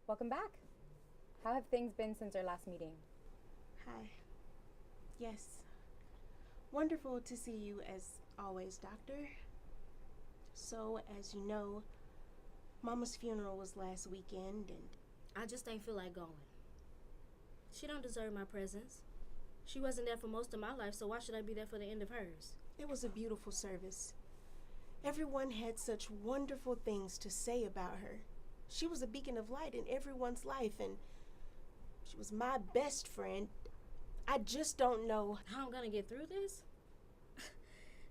Welcome back. How have things been since our last meeting? Hi. Yes. Wonderful to see you as always, Doctor. So, as you know, Mama's funeral was last weekend and I just ain't feel like going. She don't deserve my presence. She wasn't there for most of my life, so why should I be there for the end of hers? it was a beautiful service. Everyone had such wonderful things to say about her. She was a beacon of light in everyone's life, and she was my best friend. I just don't know. How I'm gonna get through this?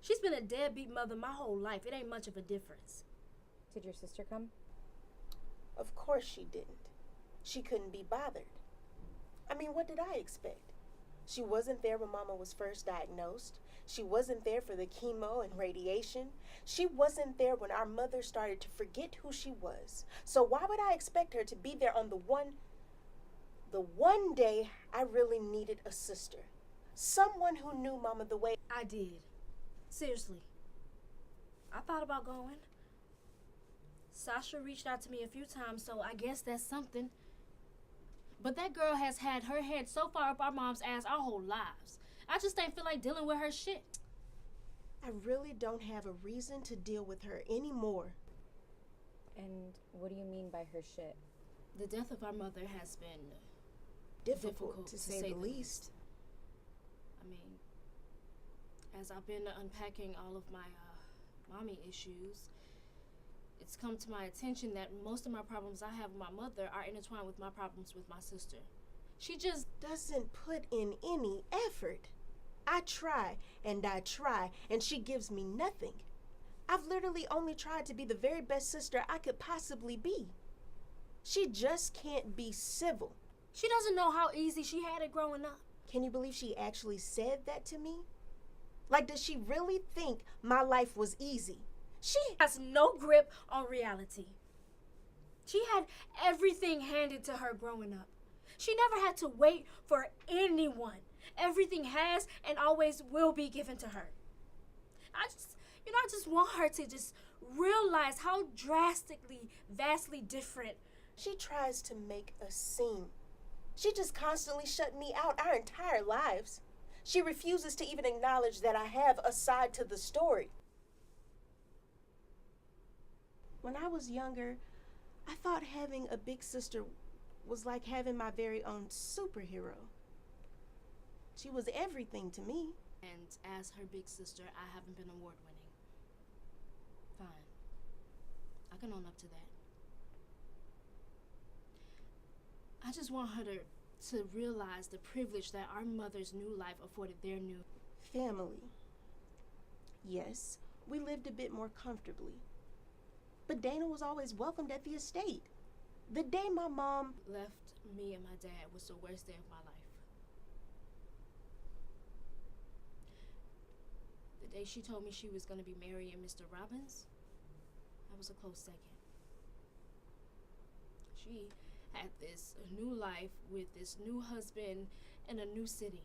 She's been a deadbeat mother my whole life. It ain't much of a difference. Did your sister come? Of course she didn't. She couldn't be bothered. I mean, what did I expect? She wasn't there when Mama was first diagnosed. She wasn't there for the chemo and radiation. She wasn't there when our mother started to forget who she was. So why would I expect her to be there on the one day I really needed a sister? Someone who knew Mama the way I did. Seriously. I thought about going. Sasha reached out to me a few times, so I guess that's something. But that girl has had her head so far up our mom's ass our whole lives. I just ain't feel like dealing with her shit. I really don't have a reason to deal with her anymore. And what do you mean by her shit? The death of our mother has been Difficult to say the least. I mean, as I've been unpacking all of my mommy issues, it's come to my attention that most of my problems I have with my mother are intertwined with my problems with my sister. She just Doesn't put in any effort. I try, and she gives me nothing. I've literally only tried to be the very best sister I could possibly be. She just can't be civil. She doesn't know how easy she had it growing up. Can you believe she actually said that to me? Like, does she really think my life was easy? She has no grip on reality. She had everything handed to her growing up. She never had to wait for anyone. Everything has and always will be given to her. I just want her to just realize how drastically, vastly different. She tries to make a scene. She just constantly shut me out our entire lives. She refuses to even acknowledge that I have a side to the story. When I was younger, I thought having a big sister was like having my very own superhero. She was everything to me. And as her big sister, I haven't been award winning. Fine. I can own up to that. I just want her to realize the privilege that our mother's new life afforded their new Family. Yes, we lived a bit more comfortably. But Dana was always welcomed at the estate. The day my mom left me and my dad was the worst day of my life. The day she told me she was going to be marrying Mr. Robbins, that was a close second. She had this new life with this new husband in a new city.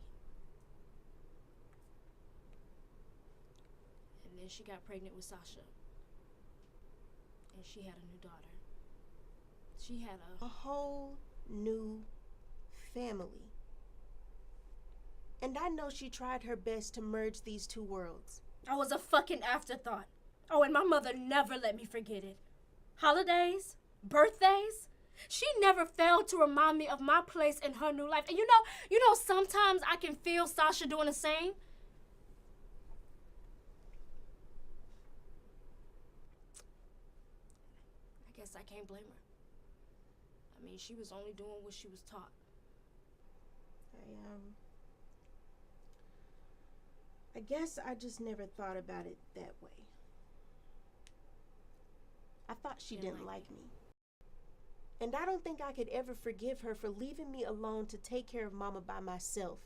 And then she got pregnant with Sasha. And she had a new daughter. She had a whole new family. And I know she tried her best to merge these two worlds. I was a fucking afterthought. Oh, and my mother never let me forget it. Holidays, birthdays, she never failed to remind me of my place in her new life. And you know, sometimes I can feel Sasha doing the same. I guess I can't blame her. I mean, she was only doing what she was taught. I guess I just never thought about it that way. I thought she didn't like me. And I don't think I could ever forgive her for leaving me alone to take care of Mama by myself.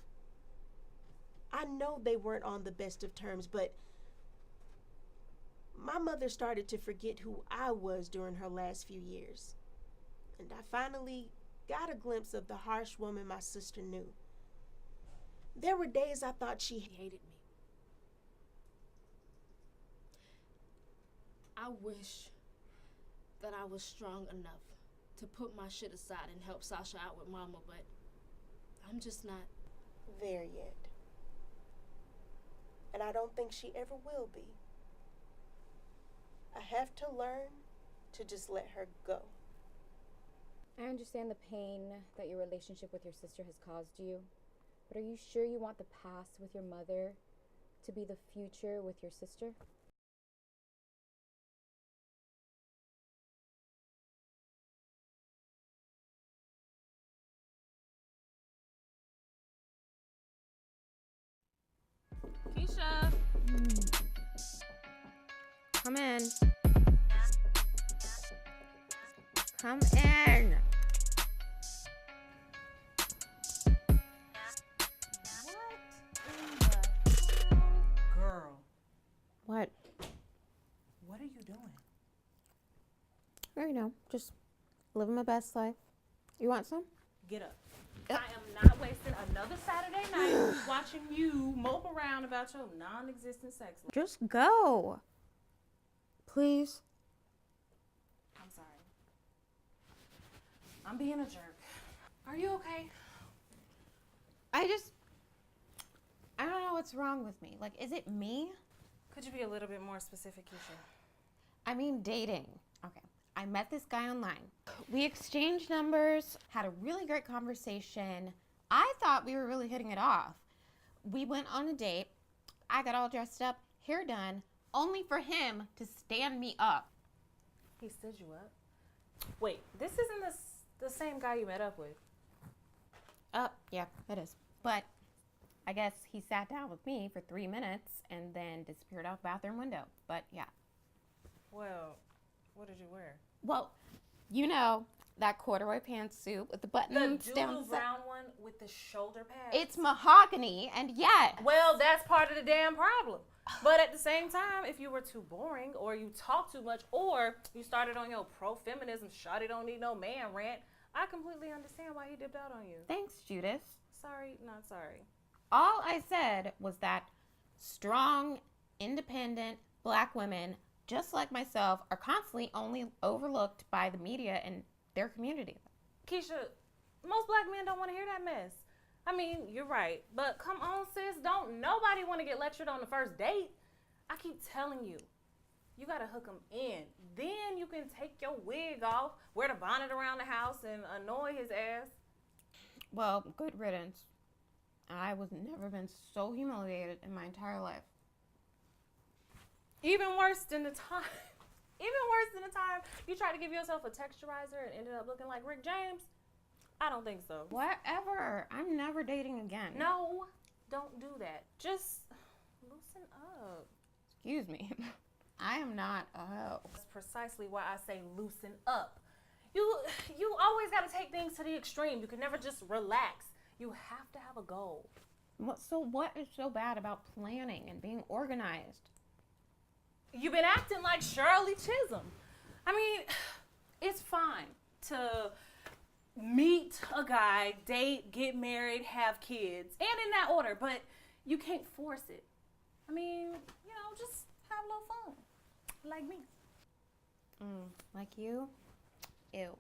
I know they weren't on the best of terms, but my mother started to forget who I was during her last few years. And I finally got a glimpse of the harsh woman my sister knew. There were days I thought she hated me. I wish that I was strong enough to put my shit aside and help Sasha out with Mama, but I'm just not there yet. And I don't think she ever will be. I have to learn to just let her go. I understand the pain that your relationship with your sister has caused you, but are you sure you want the past with your mother to be the future with your sister? Keisha. Come in. Come in. Girl, What? what are you doing? Or, just living my best life. You want some? Get up. I am not wasting another Saturday night watching you mope around about your non-existent sex life. Just go. Please. I'm sorry. I'm being a jerk. Are you okay? I don't know what's wrong with me. Like, is it me? Could you be a little bit more specific, Keisha? I mean, dating. Okay. I met this guy online. We exchanged numbers, had a really great conversation. I thought we were really hitting it off. We went on a date. I got all dressed up, hair done, only for him to stand me up. He stood you up. Wait, this isn't the same guy you met up with. Yeah, it is. But I guess he sat down with me for 3 minutes and then disappeared out the bathroom window. But yeah. Well, what did you wear? Well, that corduroy pantsuit with the The buttons down doodle the side. brown one with the shoulder pads. It's mahogany, and yet. Well, that's part of the damn problem. But at the same time, if you were too boring, or you talk too much, or you started on your pro-feminism, shawty don't need no man rant, I completely understand why he dipped out on you. Thanks, Judith. Sorry, not sorry. All I said was that strong, independent black women, just like myself, are constantly only overlooked by the media and their community. Keisha, most black men don't want to hear that mess. I mean, you're right. But come on, sis. Don't nobody want to get lectured on the first date. I keep telling you, you got to hook them in. Then you can take your wig off, wear the bonnet around the house, and annoy his ass. Well, good riddance. I was never been so humiliated in my entire life. Even worse than the time. Even worse than the time you tried to give yourself a texturizer and ended up looking like Rick James. I don't think so. Whatever. I'm never dating again. No, don't do that. Just loosen up. Excuse me. I am not a hoe. That's precisely why I say loosen up. You always got to take things to the extreme. You can never just relax. You have to have a goal. What is so bad about planning and being organized? You've been acting like Shirley Chisholm. I mean, it's fine to meet a guy, date, get married, have kids, and in that order, but you can't force it. I mean, just have a little fun. Like me. Like you? Ew.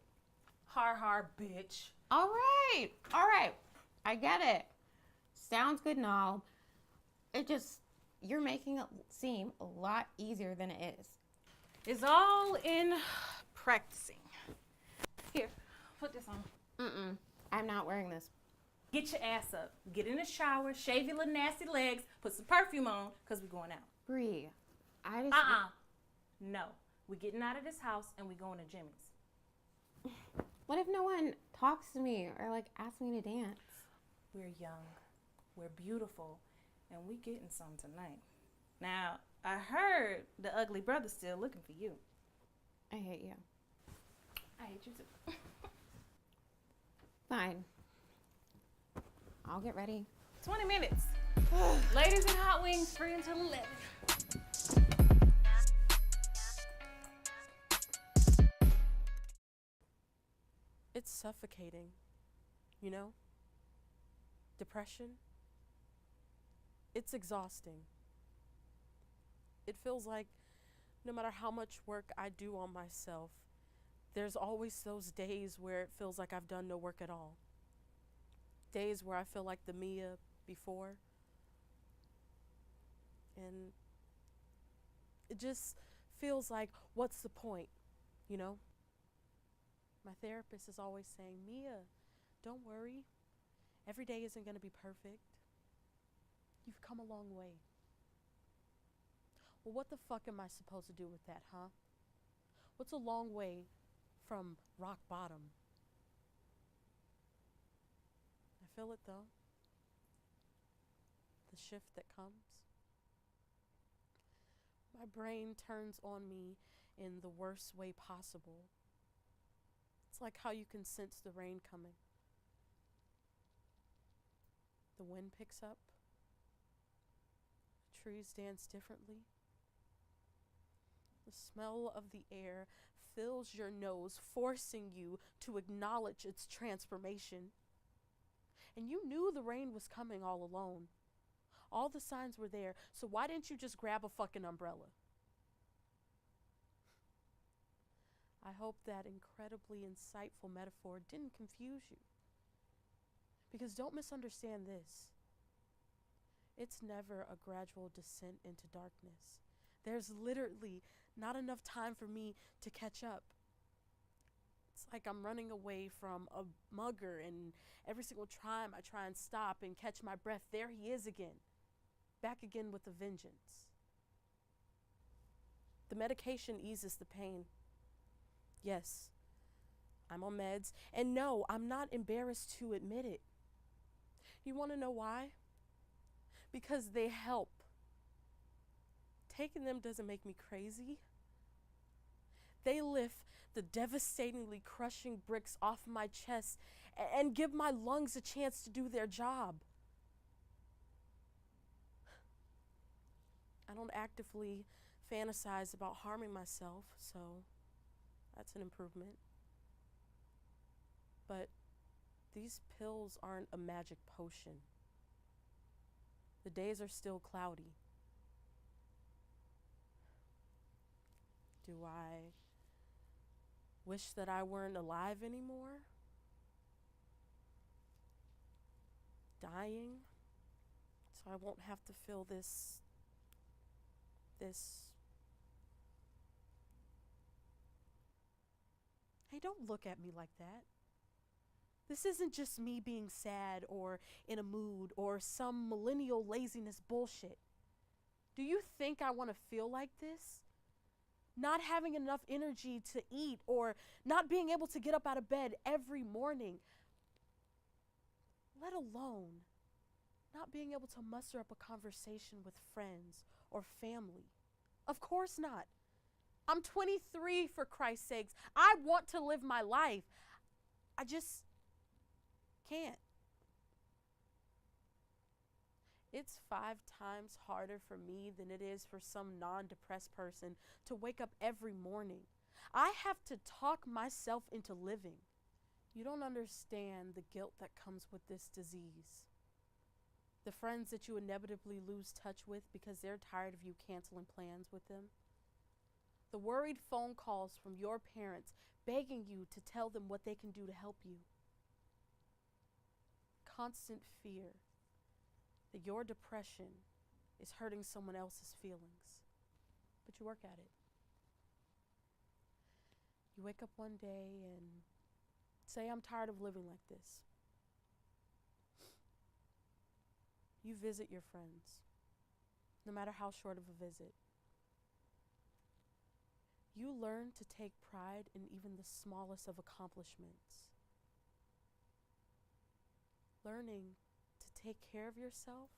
Har, bitch. All right. I get it. Sounds good and all. You're making it seem a lot easier than it is. It's all in practicing. Here, put this on. I'm not wearing this. Get your ass up. Get in the shower, shave your little nasty legs, put some perfume on, because we're going out. Bree, I just... No. We're getting out of this house and we're going to Jimmy's. What if no one talks to me or, asks me to dance? We're young. We're beautiful. And we getting some tonight. Now, I heard the ugly brother's still looking for you. I hate you. I hate you too. Fine. I'll get ready. 20 minutes. Ladies and hot wings, free until 11. It's suffocating, Depression. It's exhausting. It feels like no matter how much work I do on myself, There's always those days where it feels like I've done no work at all. Days where I feel like the Mia before. And it just feels like, what's the point, you know? My therapist is always saying, Mia, don't worry. Every day isn't going to be perfect. You've come a long way. Well, what the fuck am I supposed to do with that, huh? What's a long way from rock bottom? I feel it though. The shift that comes. My brain turns on me in the worst way possible. It's like how you can sense the rain coming. The wind picks up. The trees dance differently. The smell of the air fills your nose, forcing you to acknowledge its transformation. And you knew the rain was coming all alone. All the signs were there, so why didn't you just grab a fucking umbrella? I hope that incredibly insightful metaphor didn't confuse you. Because don't misunderstand this. It's never a gradual descent into darkness. There's literally not enough time for me to catch up. It's like I'm running away from a mugger, and every single time I try and stop and catch my breath, there he is again. Back again with a vengeance. The medication eases the pain. Yes, I'm on meds, and no, I'm not embarrassed to admit it. You want to know why? Because they help. Taking them doesn't make me crazy. They lift the devastatingly crushing bricks off my chest and give my lungs a chance to do their job. I don't actively fantasize about harming myself, so that's an improvement. But these pills aren't a magic potion. The days are still cloudy. Do I wish that I weren't alive anymore? Dying? So I won't have to feel this. Hey, don't look at me like that. This isn't just me being sad or in a mood or some millennial laziness bullshit. Do you think I want to feel like this? Not having enough energy to eat or not being able to get up out of bed every morning, let alone not being able to muster up a conversation with friends or family. Of course not. I'm 23, for Christ's sakes. I want to live my life. I just can't. It's 5 times harder for me than it is for some non-depressed person to wake up every morning. I have to talk myself into living. You don't understand the guilt that comes with this disease. The friends that you inevitably lose touch with because they're tired of you canceling plans with them. The worried phone calls from your parents begging you to tell them what they can do to help you. Constant fear that your depression is hurting someone else's feelings, but you work at it. You wake up one day and say, I'm tired of living like this. You visit your friends, no matter how short of a visit. You learn to take pride in even the smallest of accomplishments. Learning to take care of yourself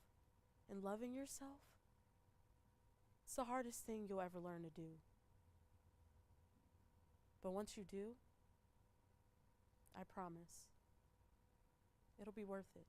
and loving yourself, it's the hardest thing you'll ever learn to do. But once you do, I promise, it'll be worth it.